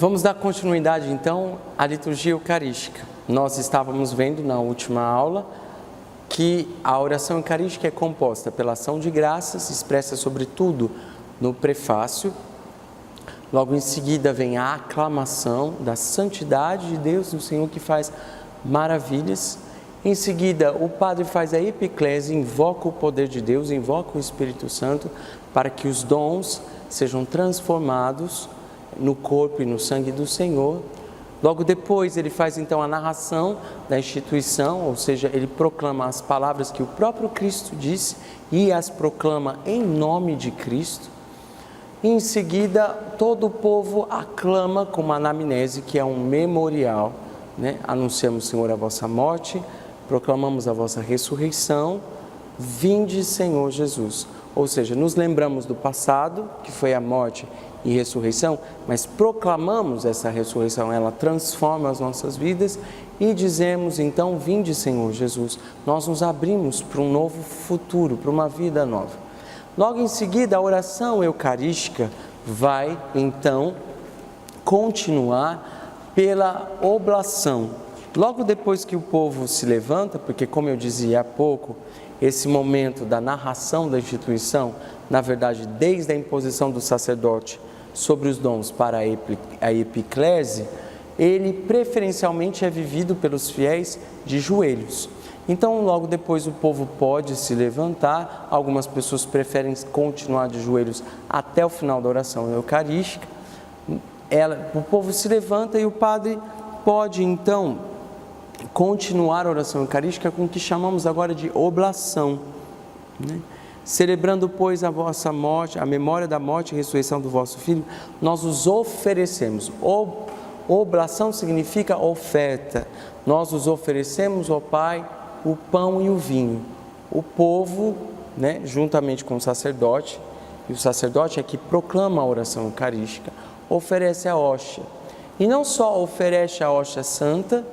Vamos dar continuidade então à liturgia eucarística. Nós estávamos vendo na última aula que a oração eucarística é composta pela ação de graças, expressa sobretudo no prefácio. Logo em seguida vem a aclamação da santidade de Deus, do Senhor que faz maravilhas. Em seguida, o padre faz a epiclese, invoca o poder de Deus, invoca o Espírito Santo para que os dons sejam transformados no corpo e no sangue do Senhor. Logo depois ele faz então a narração da instituição, ou seja, ele proclama as palavras que o próprio Cristo disse e as proclama em nome de Cristo. E em seguida todo o povo aclama com uma anamnese, que é um memorial, Anunciamos, Senhor, a vossa morte, proclamamos a vossa ressurreição, vinde, Senhor Jesus. Ou seja, nos lembramos do passado, que foi a morte e ressurreição, mas proclamamos essa ressurreição, ela transforma as nossas vidas e dizemos então, vinde, Senhor Jesus. Nós nos abrimos para um novo futuro, para uma vida nova. Logo em seguida, a oração eucarística vai então continuar pela oblação. Logo depois que o povo se levanta, porque como eu dizia há pouco, esse momento da narração da instituição, na verdade, desde a imposição do sacerdote sobre os dons para a epiclese, ele preferencialmente é vivido pelos fiéis de joelhos. Então, logo depois o povo pode se levantar, algumas pessoas preferem continuar de joelhos até o final da oração eucarística. O povo se levanta e o padre pode então continuar a oração eucarística com o que chamamos agora de oblação, Celebrando, pois, a vossa morte, a memória da morte e ressurreição do vosso Filho, nós os oferecemos. Oblação significa oferta. Nós os oferecemos, ó Pai, o pão e o vinho. O povo, juntamente com o sacerdote, e o sacerdote é que proclama a oração eucarística, oferece a hóstia. E não só oferece a hóstia santa,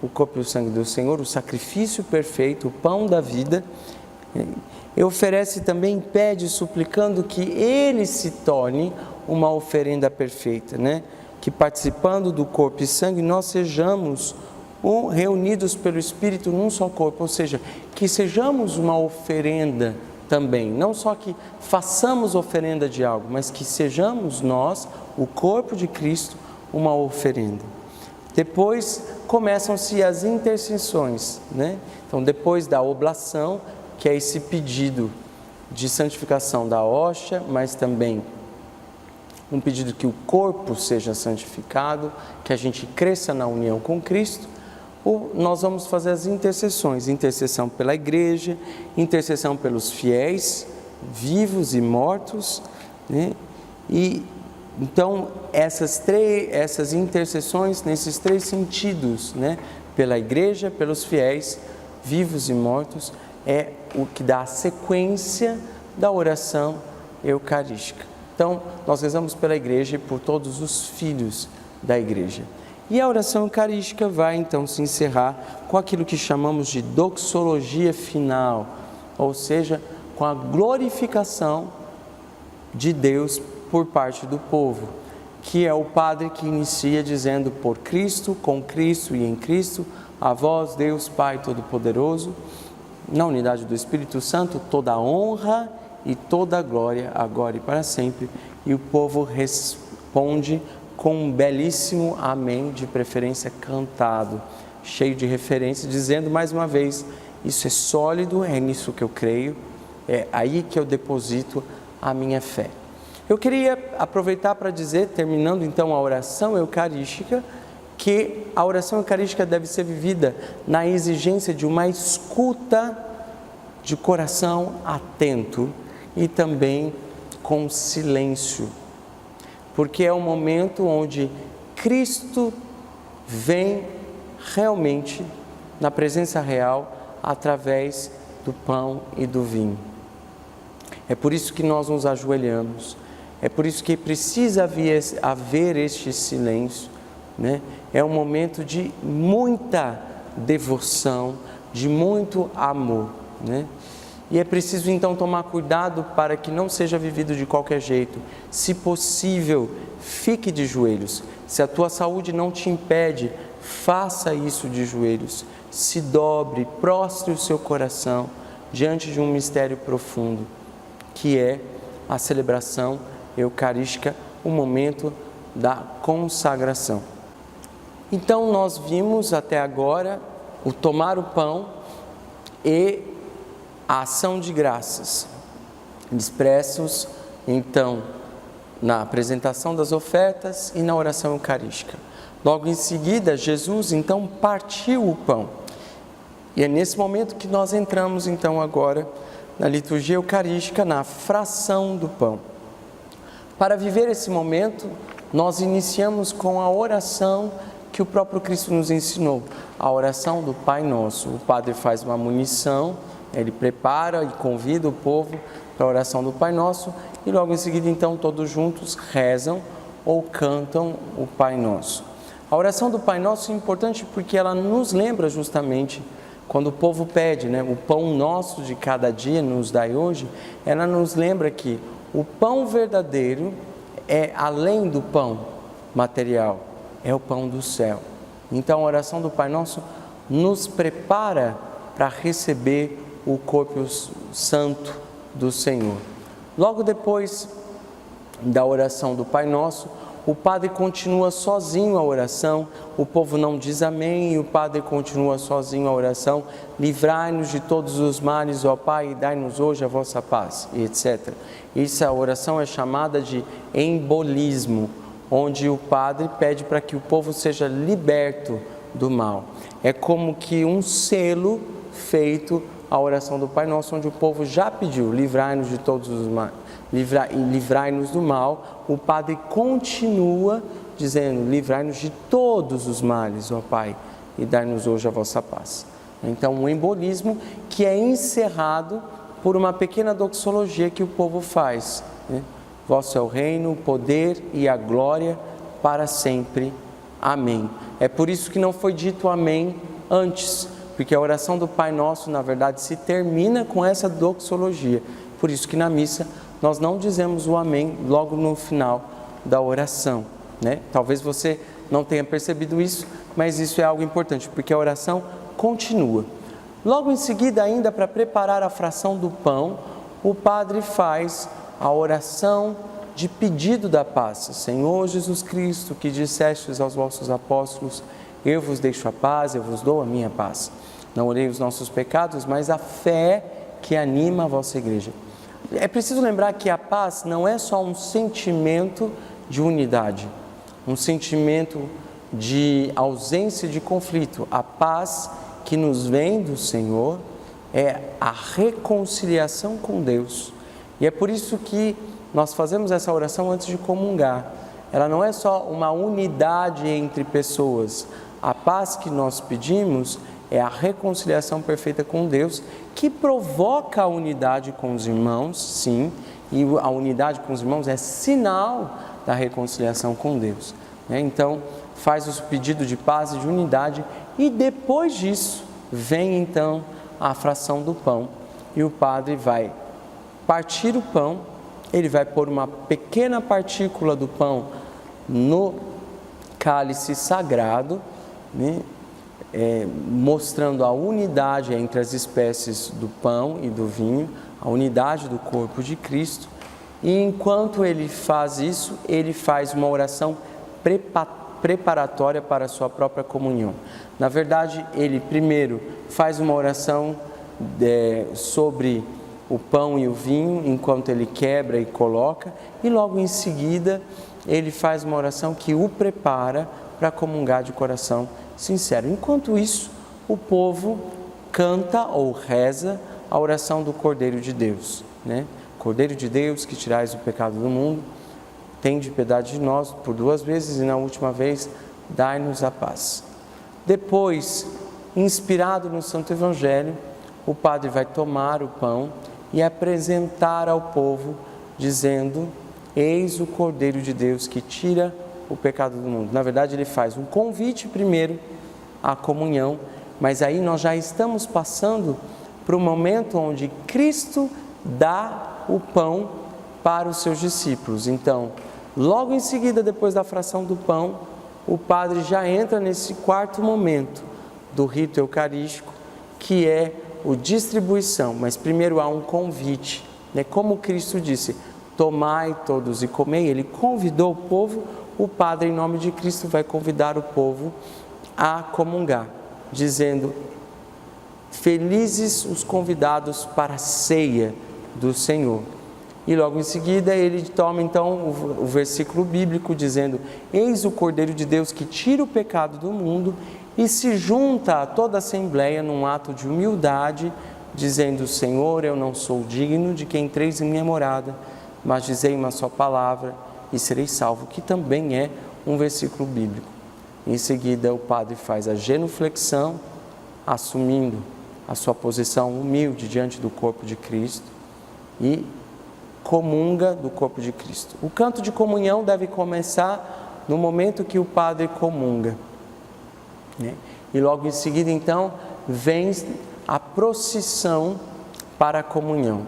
o corpo e o sangue do Senhor, o sacrifício perfeito, o pão da vida, e oferece também, pede, suplicando que Ele se torne uma oferenda perfeita, Que participando do corpo e sangue nós sejamos reunidos pelo Espírito num só corpo, ou seja, que sejamos uma oferenda também, não só que façamos oferenda de algo, mas que sejamos nós, o corpo de Cristo, uma oferenda. Depois começam-se as intercessões, Então depois da oblação, que é esse pedido de santificação da hóstia, mas também um pedido que o corpo seja santificado, que a gente cresça na união com Cristo, nós vamos fazer as intercessões, intercessão pela igreja, intercessão pelos fiéis, vivos e mortos, E então essas intercessões nesses três sentidos, Pela igreja, pelos fiéis, vivos e mortos, é o que dá a sequência da oração eucarística. Então, nós rezamos pela igreja e por todos os filhos da igreja. E a oração eucarística vai então se encerrar com aquilo que chamamos de doxologia final, ou seja, com a glorificação de Deus por parte do povo, que é o padre que inicia dizendo: por Cristo, com Cristo e em Cristo, a vós, Deus Pai Todo-Poderoso, na unidade do Espírito Santo, toda a honra e toda a glória, agora e para sempre. E o povo responde com um belíssimo amém, de preferência cantado, cheio de referência, dizendo mais uma vez: isso é sólido, é nisso que eu creio, é aí que eu deposito a minha fé. Eu queria aproveitar para dizer, terminando então a oração eucarística, que a oração eucarística deve ser vivida na exigência de uma escuta de coração atento e também com silêncio, porque é um momento onde Cristo vem realmente na presença real através do pão e do vinho. É por isso que nós nos ajoelhamos, é por isso que precisa haver este silêncio, É um momento de muita devoção, de muito amor, E é preciso então tomar cuidado para que não seja vivido de qualquer jeito. Se possível, fique de joelhos. Se a tua saúde não te impede, faça isso de joelhos. Se dobre, prostre o seu coração diante de um mistério profundo, que é a celebração eucarística, o momento da consagração. Então nós vimos até agora o tomar o pão e a ação de graças, expressos então na apresentação das ofertas e na oração eucarística. Logo em seguida, Jesus então partiu o pão. E é nesse momento que nós entramos então agora na liturgia eucarística, na fração do pão. Para viver esse momento, nós iniciamos com a oração que o próprio Cristo nos ensinou, a oração do Pai Nosso. O padre faz uma munição, ele prepara e convida o povo para a oração do Pai Nosso e logo em seguida então todos juntos rezam ou cantam o Pai Nosso. A oração do Pai Nosso é importante porque ela nos lembra justamente quando o povo pede, o pão nosso de cada dia nos dai hoje, ela nos lembra que o pão verdadeiro é além do pão material, é o pão do céu. Então a oração do Pai Nosso nos prepara para receber o corpo santo do Senhor. Logo depois da oração do Pai Nosso, o padre continua sozinho a oração, o povo não diz amém e o padre continua sozinho a oração. Livrai-nos de todos os males, ó Pai, e dai-nos hoje a vossa paz, e etc. Essa oração é chamada de embolismo, onde o padre pede para que o povo seja liberto do mal. É como que um selo feito à oração do Pai Nosso, onde o povo já pediu, livrai-nos de todos os males, livrai-nos do mal. O padre continua dizendo, livrai-nos de todos os males, ó Pai, e dai-nos hoje a vossa paz. Então, um embolismo que é encerrado por uma pequena doxologia que o povo faz, Vosso é o reino, o poder e a glória para sempre. Amém. É por isso que não foi dito amém antes, porque a oração do Pai Nosso, na verdade, se termina com essa doxologia. Por isso que na missa nós não dizemos o amém logo no final da oração, Talvez você não tenha percebido isso, mas isso é algo importante, porque a oração continua. Logo em seguida, ainda para preparar a fração do pão, o padre faz a oração de pedido da paz. Senhor Jesus Cristo, que dissestes aos vossos apóstolos, eu vos deixo a paz, eu vos dou a minha paz. Não olhei os nossos pecados, mas a fé que anima a vossa igreja. É preciso lembrar que a paz não é só um sentimento de unidade, um sentimento de ausência de conflito. A paz que nos vem do Senhor é a reconciliação com Deus. E é por isso que nós fazemos essa oração antes de comungar. Ela não é só uma unidade entre pessoas. A paz que nós pedimos é a reconciliação perfeita com Deus, que provoca a unidade com os irmãos, sim, e a unidade com os irmãos é sinal da reconciliação com Deus. Então, faz o pedido de paz e de unidade, e depois disso, vem então a fração do pão, e o padre vai partir o pão, ele vai pôr uma pequena partícula do pão no cálice sagrado, mostrando a unidade entre as espécies do pão e do vinho, a unidade do corpo de Cristo. E enquanto ele faz isso, ele faz uma oração preparatória para a sua própria comunhão. Na verdade, ele primeiro faz uma oração sobre o pão e o vinho, enquanto ele quebra e coloca, e logo em seguida ele faz uma oração que o prepara para comungar de coração sincero. Enquanto isso, o povo canta ou reza a oração do Cordeiro de Deus, Cordeiro de Deus, que tirais o pecado do mundo, tende piedade de nós, por 2 vezes, e na última vez, dai-nos a paz. Depois, inspirado no Santo Evangelho, o padre vai tomar o pão e apresentar ao povo, dizendo, eis o Cordeiro de Deus que tira o pecado do mundo. Na verdade, ele faz um convite primeiro à comunhão, mas aí nós já estamos passando para o momento onde Cristo dá o pão para os seus discípulos. Então, logo em seguida, depois da fração do pão, o padre já entra nesse quarto momento do rito eucarístico, que é a distribuição, mas primeiro há um convite, né? Como Cristo disse, tomai todos e comei, ele convidou o povo, o padre, em nome de Cristo, vai convidar o povo a comungar, dizendo, felizes os convidados para a ceia do Senhor. E logo em seguida ele toma então o versículo bíblico dizendo, eis o Cordeiro de Deus que tira o pecado do mundo, e se junta a toda a assembleia num ato de humildade, dizendo, Senhor, eu não sou digno de que entreis em minha morada, mas dizei uma só palavra e serei salvo, que também é um versículo bíblico. Em seguida o padre faz a genuflexão, assumindo a sua posição humilde diante do corpo de Cristo e comunga do corpo de Cristo. O canto de comunhão deve começar no momento que o padre comunga, né? E logo em seguida, então, vem a procissão para a comunhão,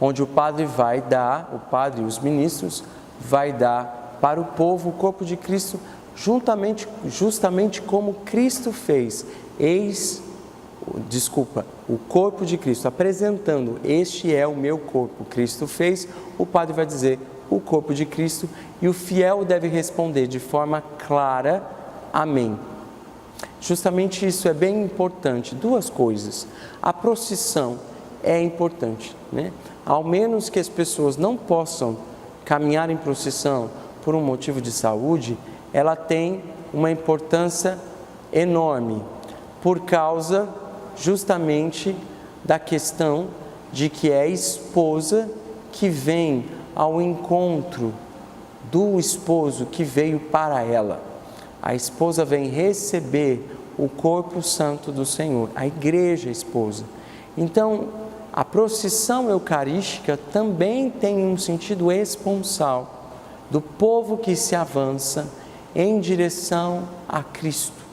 onde o padre e os ministros vai dar para o povo o corpo de Cristo, justamente como Cristo fez. O corpo de Cristo, apresentando, este é o meu corpo, Cristo fez, o padre vai dizer, o corpo de Cristo, e o fiel deve responder de forma clara, amém. Justamente isso é bem importante, duas coisas. A procissão é importante, né? Ao menos que as pessoas não possam caminhar em procissão por um motivo de saúde, ela tem uma importância enorme, por causa justamente da questão de que é a esposa que vem ao encontro do esposo que veio para ela. A esposa vem receber o corpo santo do Senhor, a igreja esposa. Então, a procissão eucarística também tem um sentido esponsal do povo que se avança em direção a Cristo.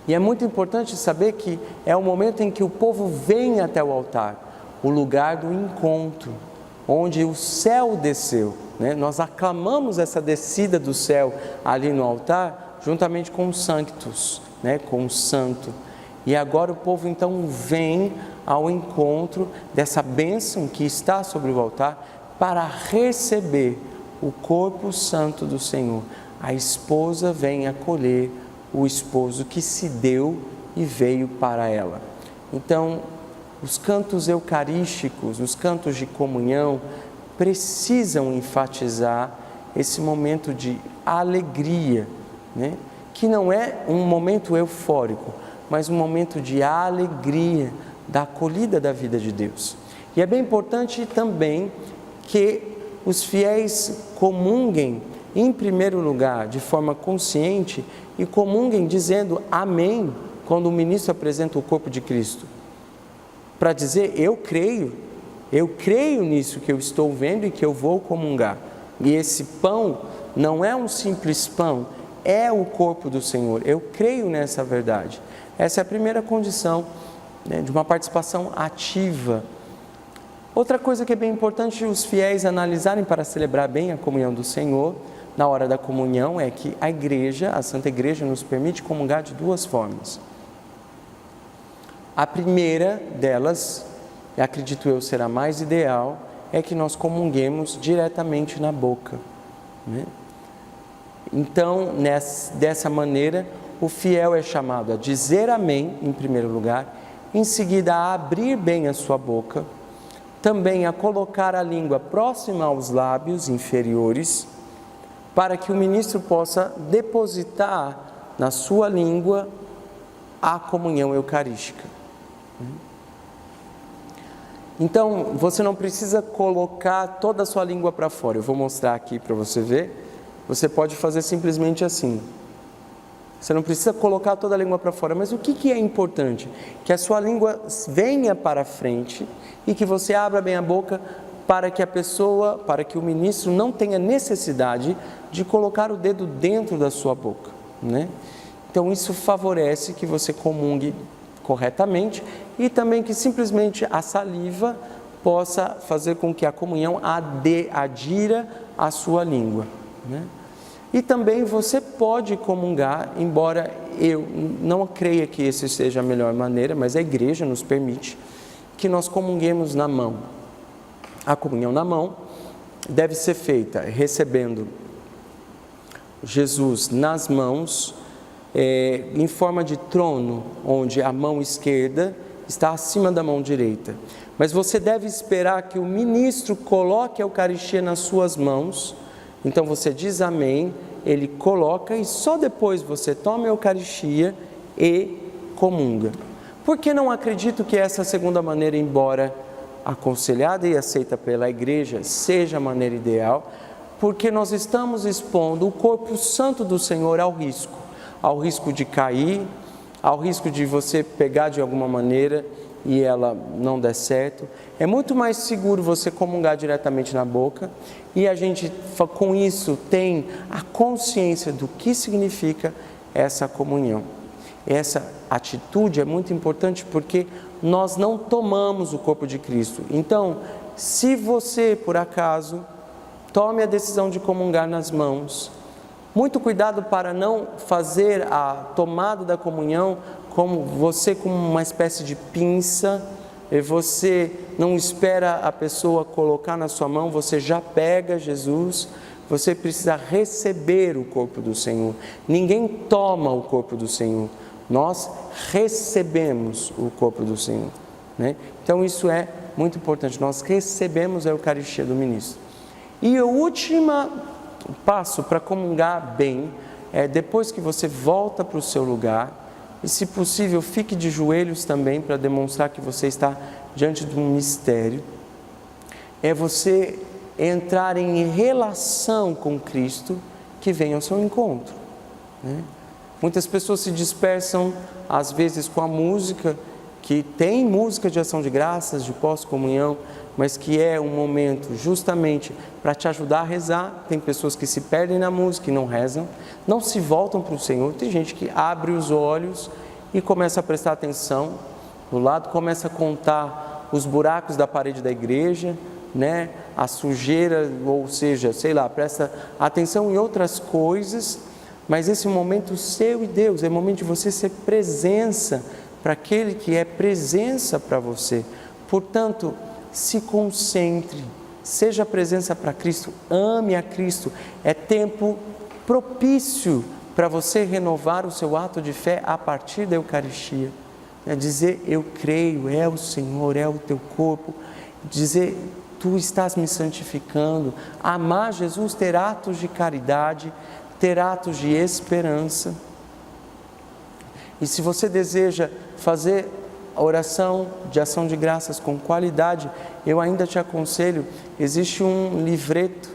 E é muito importante saber que é o momento em que o povo vem até o altar, o lugar do encontro, onde o céu desceu, né? Nós aclamamos essa descida do céu ali no altar, juntamente com os sanctus, né? Com o santo. E agora o povo então vem ao encontro dessa bênção que está sobre o altar para receber o corpo santo do Senhor. A esposa vem acolher o esposo que se deu e veio para ela. Então, os cantos eucarísticos, os cantos de comunhão, precisam enfatizar esse momento de alegria, né? Que não é um momento eufórico, mas um momento de alegria, da acolhida da vida de Deus. E é bem importante também que os fiéis comunguem, em primeiro lugar, de forma consciente, e comunguem dizendo amém, quando o ministro apresenta o corpo de Cristo, para dizer, eu creio nisso que eu estou vendo e que eu vou comungar. E esse pão não é um simples pão, é o corpo do Senhor, eu creio nessa verdade. Essa é a primeira condição, né, de uma participação ativa. Outra coisa que é bem importante os fiéis analisarem para celebrar bem a comunhão do Senhor, na hora da comunhão, é que a igreja, a Santa Igreja, nos permite comungar de duas formas. A primeira delas, acredito eu ser a mais ideal, é que nós comunguemos diretamente na boca, né? Então, dessa maneira, o fiel é chamado a dizer amém, em primeiro lugar, em seguida a abrir bem a sua boca, também a colocar a língua próxima aos lábios inferiores, para que o ministro possa depositar na sua língua a comunhão eucarística. Então, você não precisa colocar toda a sua língua para fora. Eu vou mostrar aqui para você ver. Você pode fazer simplesmente assim. Você não precisa colocar toda a língua para fora. Mas o que é importante? Que a sua língua venha para frente e que você abra bem a boca para que o ministro não tenha necessidade de colocar o dedo dentro da sua boca, né? Então, isso favorece que você comungue corretamente e também que simplesmente a saliva possa fazer com que a comunhão adira à sua língua, né? E também você pode comungar, embora eu não creia que essa seja a melhor maneira, mas a igreja nos permite que nós comunguemos na mão. A comunhão na mão deve ser feita recebendo Jesus nas mãos, em forma de trono, onde a mão esquerda está acima da mão direita. Mas você deve esperar que o ministro coloque a Eucaristia nas suas mãos. Então você diz amém, ele coloca e só depois você toma a Eucaristia e comunga. Por que não acredito que essa segunda maneira, embora aconselhada e aceita pela igreja, seja a maneira ideal? Porque nós estamos expondo o corpo santo do Senhor ao risco de cair, ao risco de você pegar de alguma maneira e ela não der certo. É muito mais seguro você comungar diretamente na boca e a gente com isso tem a consciência do que significa essa comunhão. Essa atitude é muito importante porque nós não tomamos o corpo de Cristo. Então, se você por acaso tome a decisão de comungar nas mãos, muito cuidado para não fazer a tomada da comunhão como uma espécie de pinça, e você não espera a pessoa colocar na sua mão, você já pega Jesus. Você precisa receber o corpo do Senhor. Ninguém toma o corpo do Senhor, nós recebemos o corpo do Senhor, né? Então isso é muito importante, nós recebemos a Eucaristia do ministro. E o último passo para comungar bem é depois que você volta para o seu lugar, e se possível fique de joelhos também para demonstrar que você está diante de um mistério, é você entrar em relação com Cristo que vem ao seu encontro, né? Muitas pessoas se dispersam às vezes com a música, que tem música de ação de graças, de pós-comunhão, mas que é um momento justamente para te ajudar a rezar. Tem pessoas que se perdem na música e não rezam, não se voltam para o Senhor. Tem gente que abre os olhos e começa a prestar atenção, do lado começa a contar os buracos da parede da igreja, né? A sujeira, ou seja, sei lá, presta atenção em outras coisas, mas esse momento seu e Deus, é o momento de você ser presença para aquele que é presença para você. Portanto, se concentre, seja presença para Cristo, ame a Cristo. É tempo propício para você renovar o seu ato de fé a partir da Eucaristia. É dizer, eu creio, é o Senhor, é o teu corpo. Dizer, tu estás me santificando. Amar Jesus, ter atos de caridade, ter atos de esperança. E se você deseja fazer a oração de ação de graças com qualidade, eu ainda te aconselho, existe um livreto,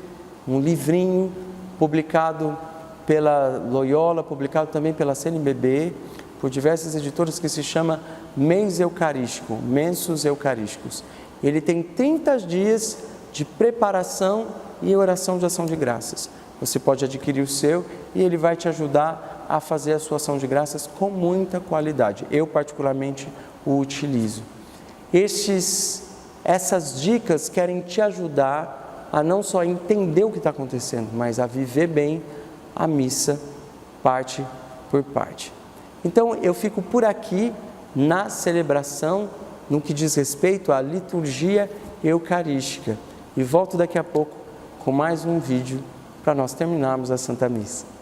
um livrinho publicado pela Loyola, publicado também pela CNBB, por diversas editoras, que se chama Mês Eucarístico, Mensos Eucarísticos. Ele tem 30 dias de preparação e oração de ação de graças. Você pode adquirir o seu e ele vai te ajudar a fazer a sua ação de graças com muita qualidade. Eu particularmente o utilizo. Essas dicas querem te ajudar a não só entender o que está acontecendo, mas a viver bem a missa parte por parte. Então eu fico por aqui na celebração, no que diz respeito à liturgia eucarística, e volto daqui a pouco com mais um vídeo para nós terminarmos a Santa Missa.